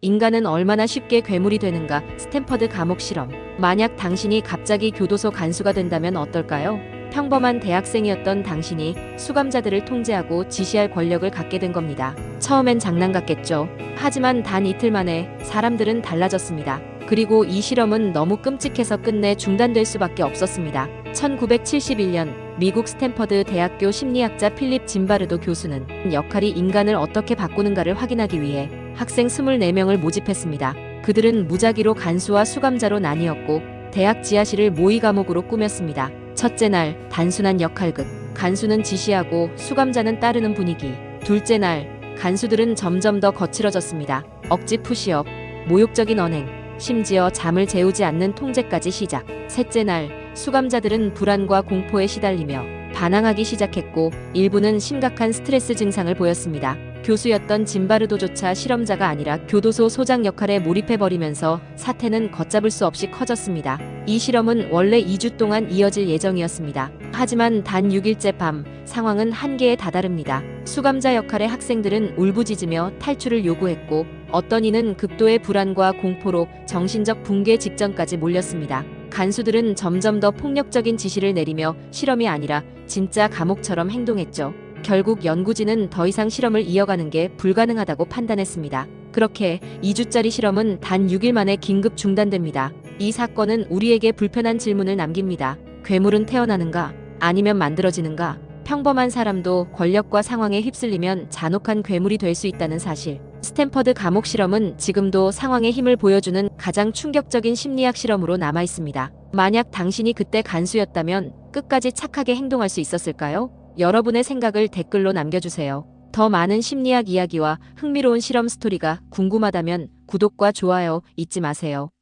인간은 얼마나 쉽게 괴물이 되는가? 스탠퍼드 감옥 실험. 만약 당신이 갑자기 교도소 간수가 된다면 어떨까요? 평범한 대학생이었던 당신이 수감자들을 통제하고 지시할 권력을 갖게 된 겁니다. 처음엔 장난 같겠죠. 하지만 단 이틀 만에 사람들은 달라졌습니다. 그리고 이 실험은 너무 끔찍해서 끝내 중단될 수밖에 없었습니다. 1971년 미국 스탠퍼드 대학교 심리학자 필립 짐바르도 교수는 역할이 인간을 어떻게 바꾸는가를 확인하기 위해 학생 24명을 모집했습니다. 그들은 무작위로 간수와 수감자로 나뉘었고 대학 지하실을 모의 감옥으로 꾸몄습니다. 첫째 날, 단순한 역할극. 간수는 지시하고 수감자는 따르는 분위기. 둘째 날, 간수들은 점점 더 거칠어졌습니다. 억지 푸시업, 모욕적인 언행, 심지어 잠을 재우지 않는 통제까지 시작. 셋째 날, 수감자들은 불안과 공포에 시달리며 반항하기 시작했고 일부는 심각한 스트레스 증상을 보였습니다. 교수였던 짐바르도조차 실험자가 아니라 교도소 소장 역할에 몰입해버리면서 사태는 걷잡을 수 없이 커졌습니다. 이 실험은 원래 2주 동안 이어질 예정이었습니다. 하지만 단 6일째 밤, 상황은 한계에 다다릅니다. 수감자 역할의 학생들은 울부짖으며 탈출을 요구했고 어떤 이는 극도의 불안과 공포로 정신적 붕괴 직전까지 몰렸습니다. 간수들은 점점 더 폭력적인 지시를 내리며 실험이 아니라 진짜 감옥처럼 행동했죠. 결국 연구진은 더 이상 실험을 이어가는 게 불가능하다고 판단했습니다. 그렇게 2주짜리 실험은 단 6일 만에 긴급 중단됩니다. 이 사건은 우리에게 불편한 질문을 남깁니다. 괴물은 태어나는가? 아니면 만들어지는가? 평범한 사람도 권력과 상황에 휩쓸리면 잔혹한 괴물이 될 수 있다는 사실. 스탠퍼드 감옥 실험은 지금도 상황의 힘을 보여주는 가장 충격적인 심리학 실험으로 남아 있습니다. 만약 당신이 그때 간수였다면 끝까지 착하게 행동할 수 있었을까요? 여러분의 생각을 댓글로 남겨주세요. 더 많은 심리학 이야기와 흥미로운 실험 스토리가 궁금하다면 구독과 좋아요 잊지 마세요.